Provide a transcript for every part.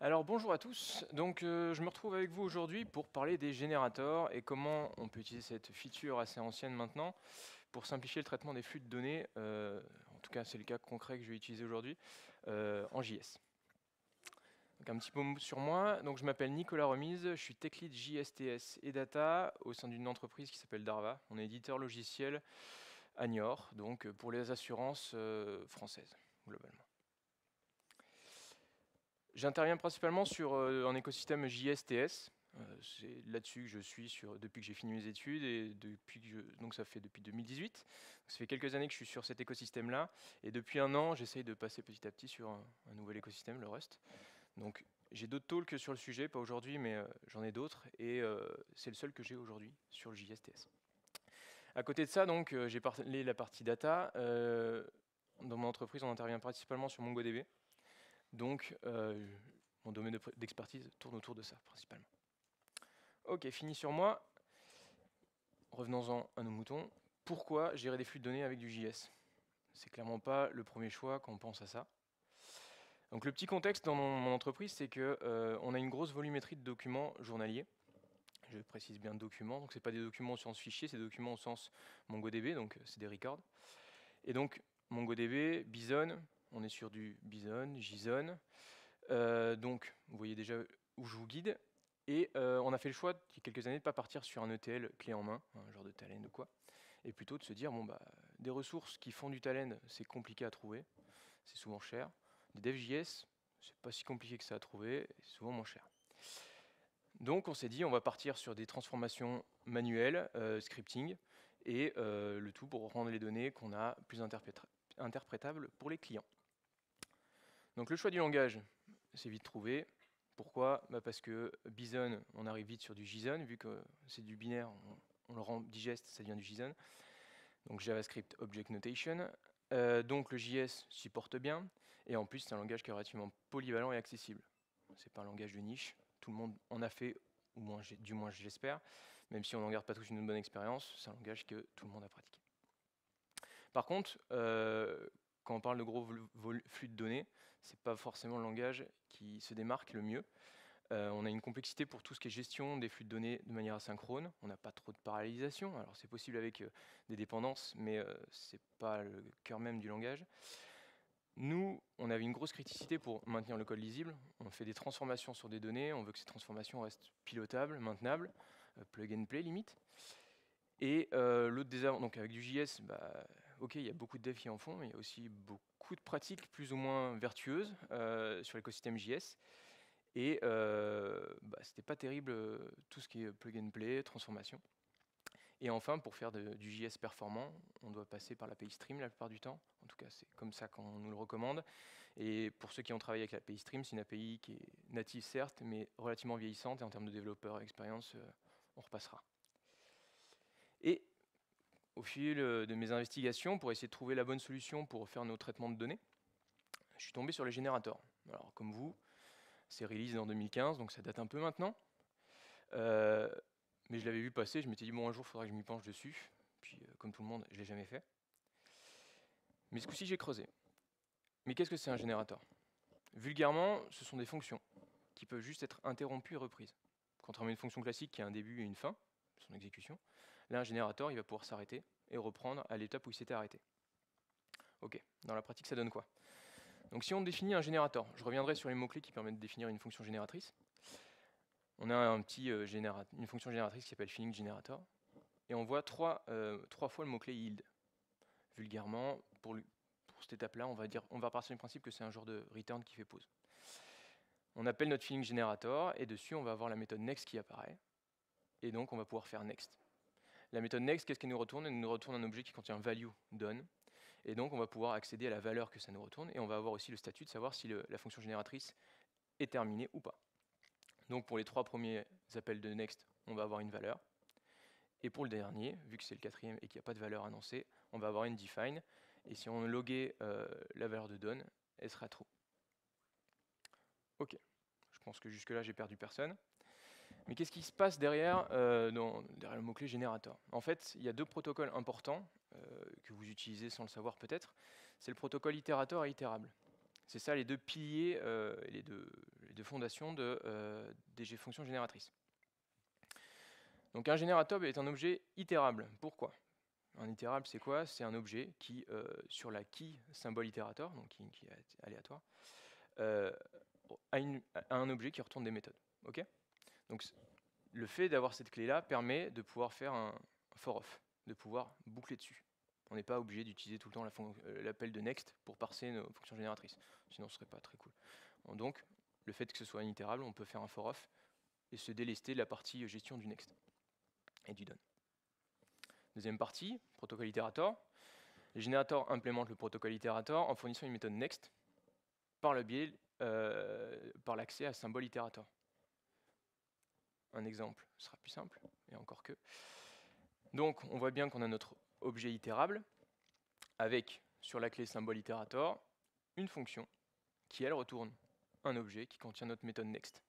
Alors bonjour à tous, je me retrouve avec vous aujourd'hui pour parler des générateurs et comment on peut utiliser cette feature assez ancienne maintenant pour simplifier le traitement des flux de données, en tout cas c'est le cas concret que je vais utiliser aujourd'hui, en JS. Donc un petit mot sur moi, donc je m'appelle Nicolas Remise, je suis Tech Lead JSTS et Data au sein d'une entreprise qui s'appelle Darva, on est éditeur logiciel à Niort, donc pour les assurances françaises globalement. J'interviens principalement sur un écosystème JSTS. C'est là-dessus que je suis depuis que j'ai fini mes études et donc ça fait depuis 2018. Ça fait quelques années que je suis sur cet écosystème-là et depuis un an, j'essaye de passer petit à petit sur un nouvel écosystème, le Rust. Donc j'ai d'autres talks sur le sujet, pas aujourd'hui, mais j'en ai d'autres et c'est le seul que j'ai aujourd'hui sur le JSTS. À côté de ça, donc j'ai parlé la partie data. Dans mon entreprise, on intervient principalement sur MongoDB. Donc, mon domaine d'expertise tourne autour de ça, principalement. Ok, fini sur moi. Revenons-en à nos moutons. Pourquoi gérer des flux de données avec du JS? C'est clairement pas le premier choix quand on pense à ça. Donc, le petit contexte dans mon entreprise, c'est que on a une grosse volumétrie de documents journaliers. Je précise bien documents, donc c'est pas des documents au sens fichier, c'est des documents au sens MongoDB, donc c'est des records. Et donc, MongoDB, Bison, on est sur du Bison, JSON. Donc, vous voyez déjà où je vous guide. Et on a fait le choix, il y a quelques années, de ne pas partir sur un ETL clé en main, un genre de talent ou quoi, et plutôt de se dire, bon, bah, des ressources qui font du talent, c'est compliqué à trouver, c'est souvent cher. Des devs.js, c'est pas si compliqué que ça à trouver, c'est souvent moins cher. Donc on s'est dit, on va partir sur des transformations manuelles, scripting, et le tout pour rendre les données qu'on a plus interprétables pour les clients. Donc le choix du langage, c'est vite trouvé. Pourquoi? Parce que Bison, on arrive vite sur du JSON, vu que c'est du binaire, on le rend digeste, ça devient du JSON. Donc JavaScript Object Notation. Donc le JS supporte bien, et en plus c'est un langage qui est relativement polyvalent et accessible. C'est pas un langage de niche, tout le monde en a fait, ou moins, du moins j'espère, même si on n'en garde pas tous une bonne expérience, c'est un langage que tout le monde a pratiqué. Par contre, quand on parle de gros flux de données, c'est pas forcément le langage qui se démarque le mieux. On a une complexité pour tout ce qui est gestion des flux de données de manière asynchrone. On n'a pas trop de parallélisation. Alors c'est possible avec des dépendances, mais c'est pas le cœur même du langage. Nous, on avait une grosse criticité pour maintenir le code lisible. On fait des transformations sur des données. On veut que ces transformations restent pilotables, maintenables, plug and play limite. Et l'autre désavantage, donc avec du JS, bah, ok, il y a beaucoup de devs qui en font, mais il y a aussi beaucoup de pratiques plus ou moins vertueuses sur l'écosystème JS. Et bah, c'était pas terrible tout ce qui est plug and play, transformation. Et enfin, pour faire du JS performant, on doit passer par l'API Stream la plupart du temps. En tout cas, c'est comme ça qu'on nous le recommande. Et pour ceux qui ont travaillé avec l'API Stream, c'est une API qui est native certes, mais relativement vieillissante. Et en termes de développeur expérience, on repassera. Et au fil de mes investigations, pour essayer de trouver la bonne solution pour faire nos traitements de données, je suis tombé sur les générateurs. Alors, comme vous, c'est release en 2015, donc ça date un peu maintenant. Mais je l'avais vu passer, je m'étais dit, bon, un jour, il faudra que je m'y penche dessus. Puis, comme tout le monde, je ne l'ai jamais fait. Mais ce coup-ci, j'ai creusé. Mais qu'est-ce que c'est un générateur? Vulgairement, ce sont des fonctions qui peuvent juste être interrompues et reprises. Contrairement à une fonction classique qui a un début et une fin, son exécution, là, un générateur, il va pouvoir s'arrêter et reprendre à l'étape où il s'était arrêté. Ok, dans la pratique, ça donne quoi? Donc si on définit un générateur, je reviendrai sur les mots-clés qui permettent de définir une fonction génératrice. On a une fonction génératrice qui s'appelle filling generator, et on voit trois fois le mot-clé yield. Vulgairement, pour cette étape-là, on va partir du principe que c'est un genre de return qui fait pause. On appelle notre filling generator, et dessus, on va avoir la méthode next qui apparaît, et donc on va pouvoir faire next. La méthode next, qu'est-ce qu'elle nous retourne? Elle nous retourne un objet qui contient value done, et donc on va pouvoir accéder à la valeur que ça nous retourne, et on va avoir aussi le statut de savoir si la fonction génératrice est terminée ou pas. Donc pour les trois premiers appels de next, on va avoir une valeur. Et pour le dernier, vu que c'est le quatrième et qu'il n'y a pas de valeur annoncée, on va avoir une define. Et si on loguait la valeur de done, elle sera true. Ok, je pense que jusque-là, j'ai perdu personne. Mais qu'est-ce qui se passe derrière, derrière le mot-clé générateur? En fait, il y a deux protocoles importants que vous utilisez sans le savoir peut-être. C'est le protocole itérateur et itérable. C'est ça les deux piliers, les deux de fondation des fonctions génératrices. Donc un générateur est un objet itérable. Pourquoi? Un itérable, c'est quoi? C'est un objet qui, sur la key symbole itérateur, donc qui est aléatoire, a un objet qui retourne des méthodes. Okay, donc le fait d'avoir cette clé-là permet de pouvoir faire un for-off, de pouvoir boucler dessus. On n'est pas obligé d'utiliser tout le temps l'appel de next pour parser nos fonctions génératrices, sinon ce serait pas très cool. Donc, le fait que ce soit un itérable, on peut faire un for-off et se délester de la partie gestion du next et du done. Deuxième partie, protocole itérator. Les générateurs implémentent le protocole itérator en fournissant une méthode next par le biais, par l'accès à symbole itérator. Un exemple sera plus simple, et encore que. Donc, on voit bien qu'on a notre objet itérable avec, sur la clé symbole itérator, une fonction qui, elle, retourne un objet qui contient notre méthode next.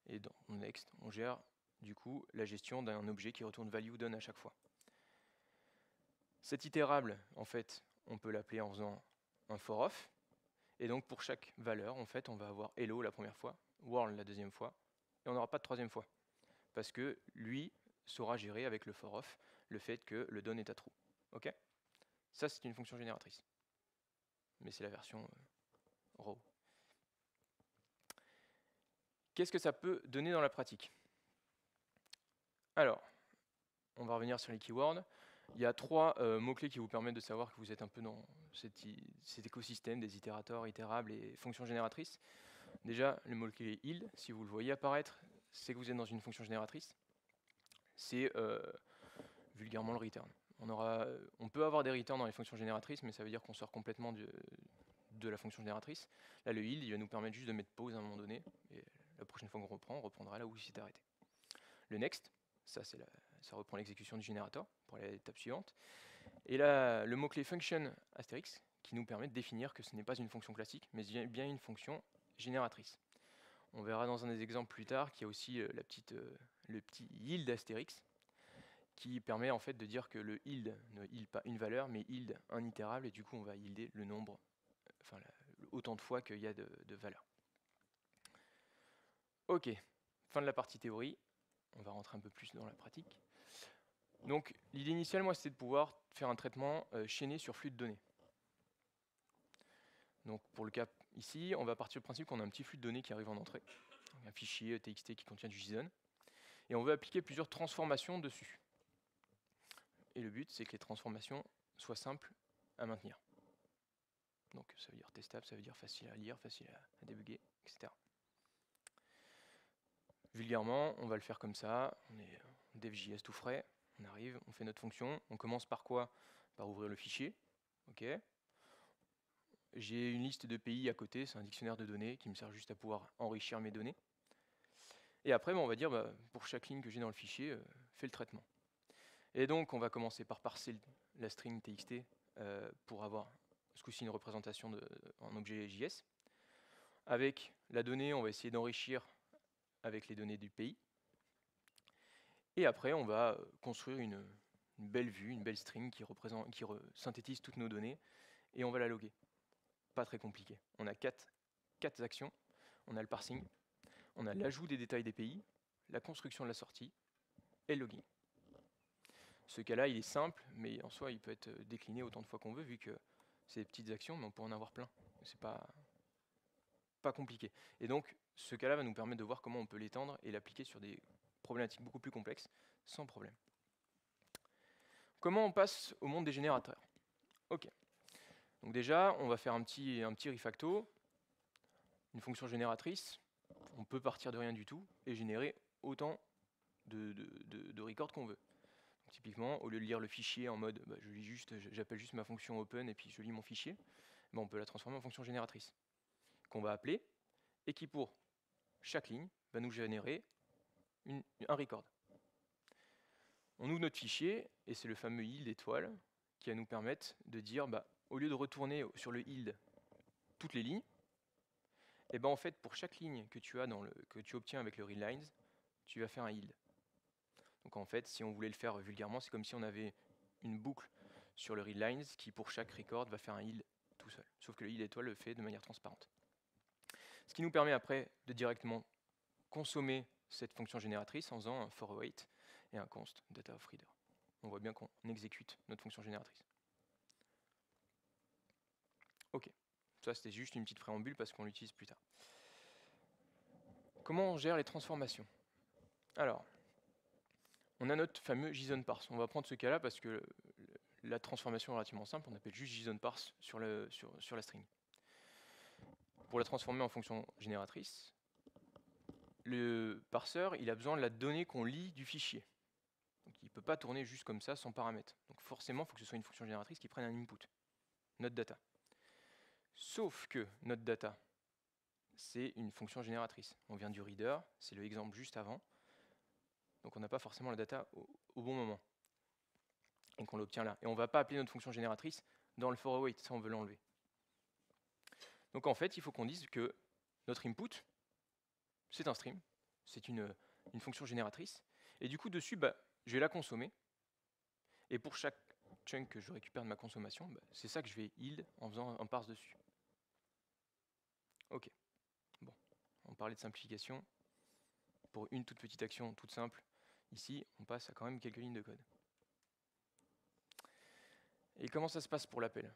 Et dans next, on gère du coup la gestion d'un objet qui retourne value done à chaque fois. Cet itérable, en fait, on peut l'appeler en faisant un for-off. Et donc pour chaque valeur, en fait, on va avoir hello la première fois, world la deuxième fois, et on n'aura pas de troisième fois. Parce que lui saura gérer avec le for-off le fait que le done est à true. Ok? Ça, c'est une fonction génératrice. Mais c'est la version raw. Qu'est-ce que ça peut donner dans la pratique? Alors, on va revenir sur les keywords. Il y a 3 mots-clés qui vous permettent de savoir que vous êtes un peu dans cet écosystème des itérateurs, itérables et fonctions génératrices. Déjà, le mot-clé yield, si vous le voyez apparaître, c'est que vous êtes dans une fonction génératrice. C'est vulgairement le return. On peut avoir des returns dans les fonctions génératrices, mais ça veut dire qu'on sort complètement de la fonction génératrice. Là, le yield, il va nous permettre juste de mettre pause à un moment donné, et la prochaine fois qu'on reprend, on reprendra là où il s'est arrêté. Le next, ça reprend l'exécution du générateur pour aller à l'étape suivante. Et là, le mot-clé function astérisque, qui nous permet de définir que ce n'est pas une fonction classique, mais bien une fonction génératrice. On verra dans un des exemples plus tard qu'il y a aussi le petit yield astérix, qui permet en fait de dire que le yield ne yield pas une valeur, mais yield un itérable, et du coup on va yielder le nombre, enfin autant de fois qu'il y a de valeurs. Ok, fin de la partie théorie, on va rentrer un peu plus dans la pratique. Donc l'idée initiale, moi, c'était de pouvoir faire un traitement chaîné sur flux de données. Donc pour le cas ici, on va partir du principe qu'on a un petit flux de données qui arrive en entrée, un fichier TXT qui contient du JSON, et on veut appliquer plusieurs transformations dessus. Et le but, c'est que les transformations soient simples à maintenir. Donc ça veut dire testable, ça veut dire facile à lire, facile à débugger, etc. Vulgairement, on va le faire comme ça, on est dev.js tout frais, on arrive, on fait notre fonction, on commence par quoi? Par ouvrir le fichier, ok. J'ai une liste de pays à côté, c'est un dictionnaire de données qui me sert juste à pouvoir enrichir mes données. Et après, on va dire, pour chaque ligne que j'ai dans le fichier, fais le traitement. Et donc, on va commencer par parser la string txt pour avoir ce coup-ci une représentation en objet JS. Avec la donnée, on va essayer d'enrichir avec les données du pays. Et après, on va construire une belle vue, une belle string qui synthétise toutes nos données, et on va la loguer. Pas très compliqué. On a quatre actions. On a le parsing, on a l'ajout des détails des pays, la construction de la sortie et le logging. Ce cas-là, il est simple, mais en soi, il peut être décliné autant de fois qu'on veut, vu que c'est des petites actions, mais on peut en avoir plein. C'est pas compliqué. Et donc, ce cas-là va nous permettre de voir comment on peut l'étendre et l'appliquer sur des problématiques beaucoup plus complexes, sans problème. Comment on passe au monde des générateurs? Ok. Donc déjà, on va faire un petit refacto. Une fonction génératrice, on peut partir de rien du tout et générer autant de records qu'on veut. Donc, typiquement, au lieu de lire le fichier en mode j'appelle juste ma fonction open et puis je lis mon fichier, on peut la transformer en fonction génératrice qu'on va appeler et qui, pour chaque ligne, va nous générer un record. On ouvre notre fichier et c'est le fameux yield étoile qui va nous permettre de dire, au lieu de retourner sur le yield toutes les lignes, et en fait, pour chaque ligne que tu as que tu obtiens avec le readlines, tu vas faire un yield. Donc en fait, si on voulait le faire vulgairement, c'est comme si on avait une boucle sur le readlines qui, pour chaque record, va faire un yield tout seul. Sauf que le yield étoile le fait de manière transparente. Ce qui nous permet après de directement consommer cette fonction génératrice en faisant un for await et un const data of reader. On voit bien qu'on exécute notre fonction génératrice. Ok, ça c'était juste une petite préambule parce qu'on l'utilise plus tard. Comment on gère les transformations? Alors, on a notre fameux JSON parse. On va prendre ce cas-là parce que la transformation est relativement simple. On appelle juste JSON parse sur la string. Pour la transformer en fonction génératrice, le parseur, il a besoin de la donnée qu'on lit du fichier. Donc il ne peut pas tourner juste comme ça sans paramètre. Donc forcément, il faut que ce soit une fonction génératrice qui prenne un input, notre data. Sauf que notre data, c'est une fonction génératrice. On vient du reader, c'est le exemple juste avant. Donc on n'a pas forcément la data au bon moment. Et qu'on l'obtient là. Et on ne va pas appeler notre fonction génératrice dans le for await, ça on veut l'enlever. Donc en fait, il faut qu'on dise que notre input, c'est un stream, c'est une fonction génératrice. Et du coup, dessus, je vais la consommer. Et pour chaque chunk que je récupère de ma consommation, c'est ça que je vais yield en faisant un parse dessus. Ok. Bon, on parlait de simplification. Pour une toute petite action toute simple, ici, on passe à quand même quelques lignes de code. Et comment ça se passe pour l'appel?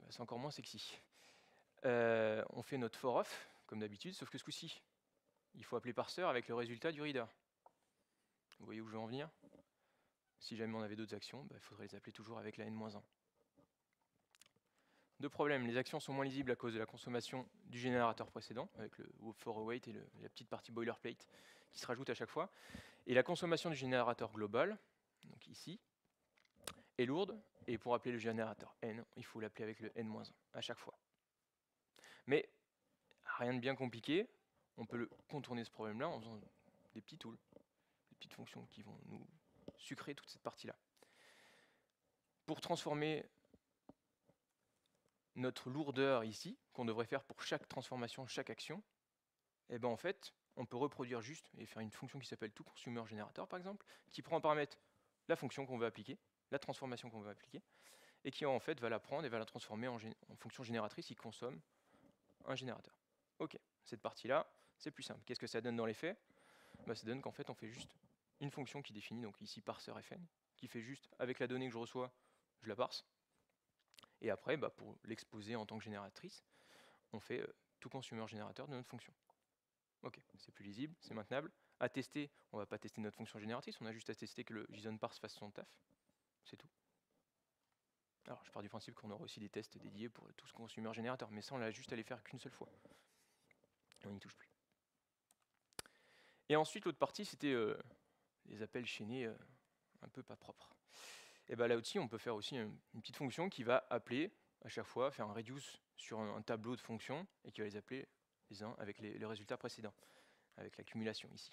C'est encore moins sexy. On fait notre for off, comme d'habitude, sauf que ce coup-ci, il faut appeler parseur avec le résultat du reader. Vous voyez où je veux en venir? Si jamais on avait d'autres actions, il faudrait les appeler toujours avec la n-1. Deux problèmes, les actions sont moins lisibles à cause de la consommation du générateur précédent, avec le for await et la petite partie boilerplate qui se rajoute à chaque fois. Et la consommation du générateur global, donc ici, est lourde, et pour appeler le générateur n, il faut l'appeler avec le n-1 à chaque fois. Mais rien de bien compliqué, on peut contourner ce problème-là en faisant des petits tools, des petites fonctions qui vont nous sucrer toute cette partie-là. Pour transformer notre lourdeur ici, qu'on devrait faire pour chaque transformation, chaque action, et en fait, on peut reproduire juste et faire une fonction qui s'appelle toConsumerGenerator par exemple, qui prend en paramètre la fonction qu'on veut appliquer, la transformation qu'on veut appliquer, et qui en fait va la prendre et va la transformer en fonction génératrice qui consomme un générateur. Ok, cette partie-là, c'est plus simple. Qu'est-ce que ça donne dans les faits? Ça donne qu'en fait, on fait juste une fonction qui définit, donc ici parseur fn, qui fait juste, avec la donnée que je reçois, je la parse. Et après, pour l'exposer en tant que génératrice, on fait toConsumerGenerator de notre fonction. Ok, c'est plus lisible, c'est maintenable. À tester, on ne va pas tester notre fonction génératrice, on a juste à tester que le JSON parse fasse son taf. C'est tout. Alors, je pars du principe qu'on aura aussi des tests dédiés pour tout ce toConsumerGenerator, mais ça, on l'a juste à les faire qu'une seule fois. On n'y touche plus. Et ensuite, l'autre partie, c'était les appels chaînés un peu pas propres. Et là aussi, on peut faire aussi une petite fonction qui va appeler à chaque fois, faire un reduce sur un tableau de fonctions et qui va les appeler les uns avec les résultats précédents, avec l'accumulation ici.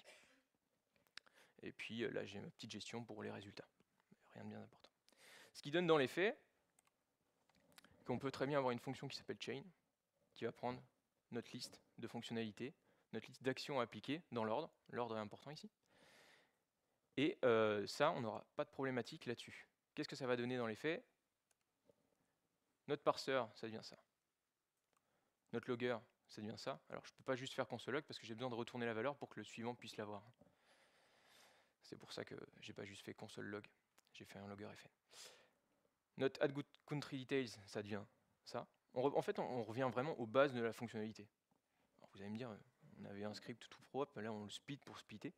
Et puis là, j'ai ma petite gestion pour les résultats. Rien de bien important. Ce qui donne dans les faits qu'on peut très bien avoir une fonction qui s'appelle chain, qui va prendre notre liste de fonctionnalités, notre liste d'actions à appliquer dans l'ordre. L'ordre est important ici. Et ça, on n'aura pas de problématique là-dessus. Qu'est-ce que ça va donner dans les faits? Notre parseur, ça devient ça. Notre logger, ça devient ça. Alors, je ne peux pas juste faire console.log parce que j'ai besoin de retourner la valeur pour que le suivant puisse l'avoir. C'est pour ça que j'ai pas juste fait console.log. J'ai fait un logger fn. Notre add_country_details, ça devient ça. En fait, on revient vraiment aux bases de la fonctionnalité. Alors, vous allez me dire, on avait un script tout propre, là on le split pour splitter.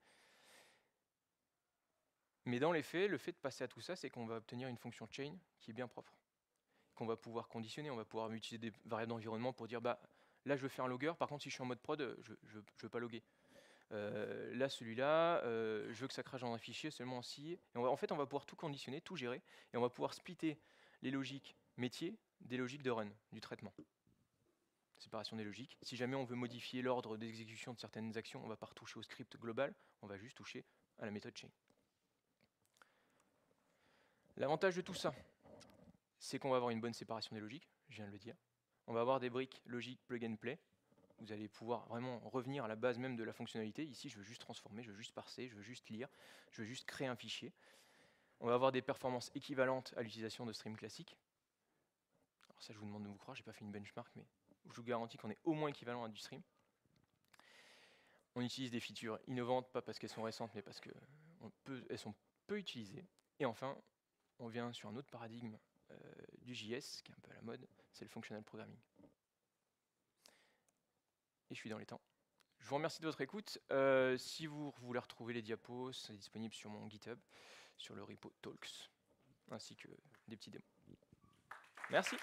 Mais dans les faits, le fait de passer à tout ça, c'est qu'on va obtenir une fonction chain qui est bien propre, qu'on va pouvoir conditionner, on va pouvoir utiliser des variables d'environnement pour dire, là je veux faire un logger, par contre si je suis en mode prod, je ne veux pas loguer. Là celui-là, je veux que ça crache dans un fichier seulement si... Et en fait, on va pouvoir tout conditionner, tout gérer, et on va pouvoir splitter les logiques métiers des logiques de run, du traitement. Séparation des logiques. Si jamais on veut modifier l'ordre d'exécution de certaines actions, on ne va pas retoucher au script global, on va juste toucher à la méthode chain. L'avantage de tout ça, c'est qu'on va avoir une bonne séparation des logiques, je viens de le dire. On va avoir des briques logiques plug and play. Vous allez pouvoir vraiment revenir à la base même de la fonctionnalité. Ici, je veux juste transformer, je veux juste parser, je veux juste lire, je veux juste créer un fichier. On va avoir des performances équivalentes à l'utilisation de stream classique. Alors ça, je vous demande de vous croire, je n'ai pas fait une benchmark, mais je vous garantis qu'on est au moins équivalent à du stream. On utilise des features innovantes, pas parce qu'elles sont récentes, mais parce qu'elles sont peu utilisées. Et enfin, on vient sur un autre paradigme du JS, qui est un peu à la mode, c'est le functional programming. Et je suis dans les temps. Je vous remercie de votre écoute. Si vous voulez retrouver les diapos, c'est disponible sur mon GitHub, sur le repo Talks, ainsi que des petits démos. Merci.